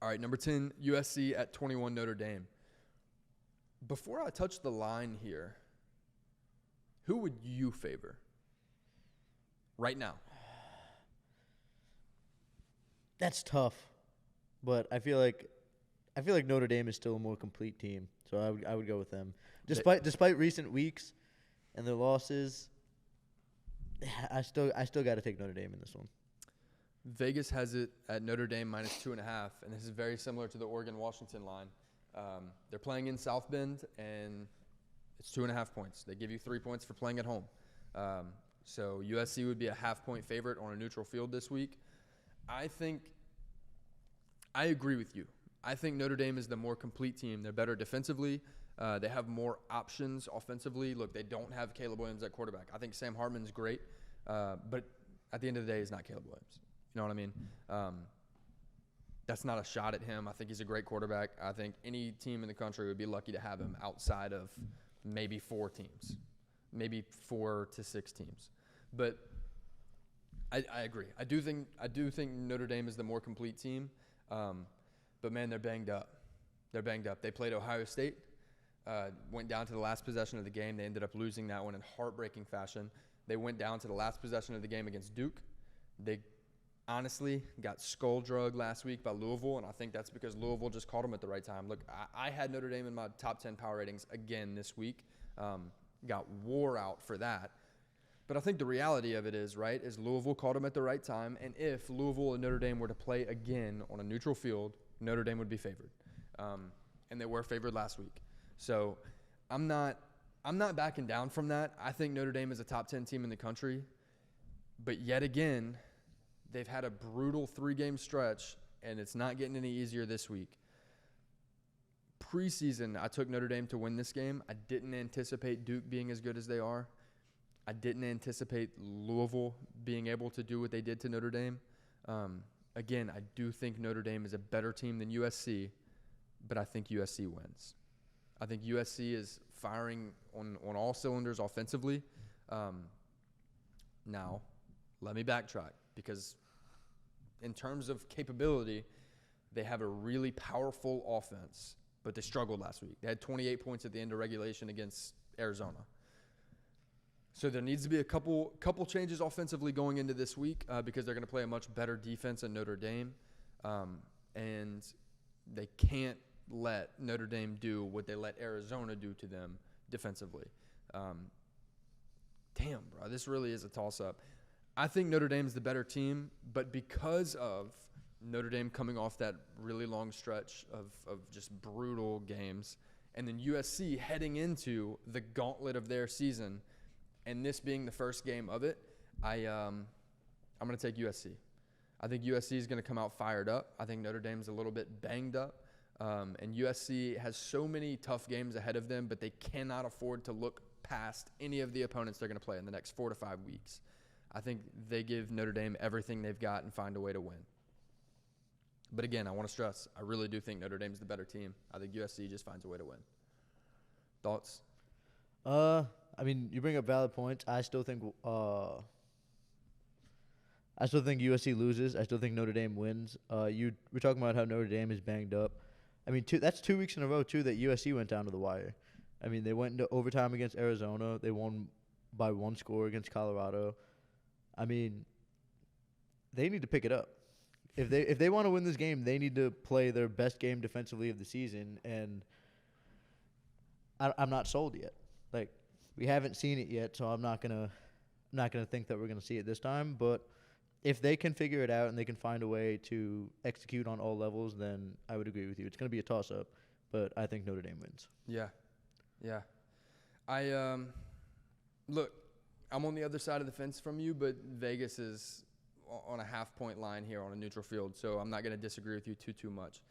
All right, number 10, USC at 21 Notre Dame. Before I touch the line here, who would you favor right now? That's tough, but I feel like Notre Dame is still a more complete team, so I would go with them. Despite recent weeks and their losses, I still got to take Notre Dame in this one. Vegas has it at Notre Dame -2.5, and this is very similar to the Oregon-Washington line. They're playing in South Bend, and it's 2.5 points. They give you 3 points for playing at home. So USC would be a half-point favorite on a neutral field this week. I agree with you. I think Notre Dame is the more complete team. They're better defensively. They have more options offensively. Look, they don't have Caleb Williams at quarterback. I think Sam Hartman's great, but at the end of the day, he's not Caleb Williams. You know what I mean? That's not a shot at him. I think he's a great quarterback. I think any team in the country would be lucky to have him outside of maybe 4 teams, maybe 4 to 6 teams. But I agree. I do think Notre Dame is the more complete team. But man, they're banged up. They played Ohio State, went down to the last possession of the game. They ended up losing that one in heartbreaking fashion. They went down to the last possession of the game against Duke. They honestly got skull-drugged last week by Louisville, and I think that's because Louisville just caught them at the right time. Look, I had Notre Dame in my top 10 power ratings again this week. Got wore out for that. But I think the reality of it is, right, is Louisville caught them at the right time, and if Louisville and Notre Dame were to play again on a neutral field, Notre Dame would be favored. And they were favored last week. So I'm not backing down from that. I think Notre Dame is a top 10 team in the country. But yet again, they've had a brutal 3-game stretch, and it's not getting any easier this week. Preseason, I took Notre Dame to win this game. I didn't anticipate Duke being as good as they are. I didn't anticipate Louisville being able to do what they did to Notre Dame. Again, I do think Notre Dame is a better team than USC, but I think USC wins. I think USC is firing on all cylinders offensively. Now, let me backtrack, because in terms of capability, they have a really powerful offense, but they struggled last week. They had 28 points at the end of regulation against Arizona. So there needs to be a couple changes offensively going into this week because they're going to play a much better defense than Notre Dame. And they can't let Notre Dame do what they let Arizona do to them defensively. Damn, bro, this really is a toss-up. I think Notre Dame is the better team, but because of Notre Dame coming off that really long stretch of just brutal games, and then USC heading into the gauntlet of their season, and this being the first game of it, I'm going to take USC. I think USC is going to come out fired up. I think Notre Dame's a little bit banged up. And USC has so many tough games ahead of them, but they cannot afford to look past any of the opponents they're going to play in the next 4 to 5 weeks. I think they give Notre Dame everything they've got and find a way to win. But again, I want to stress, I really do think Notre Dame's the better team. I think USC just finds a way to win. Thoughts? I mean, you bring up valid points. I still think USC loses. I still think Notre Dame wins. You were talking about how Notre Dame is banged up. I mean, that's 2 weeks in a row too that USC went down to the wire. I mean, they went into overtime against Arizona. They won by 1 score against Colorado. I mean, they need to pick it up. If they want to win this game, they need to play their best game defensively of the season. And I'm not sold yet. Like, we haven't seen it yet, so I'm not gonna think that we're gonna see it this time. But if they can figure it out and they can find a way to execute on all levels, then I would agree with you. It's gonna be a toss-up, but I think Notre Dame wins. Yeah. Look, I'm on the other side of the fence from you, but Vegas is on a half-point line here on a neutral field, so I'm not gonna disagree with you too much.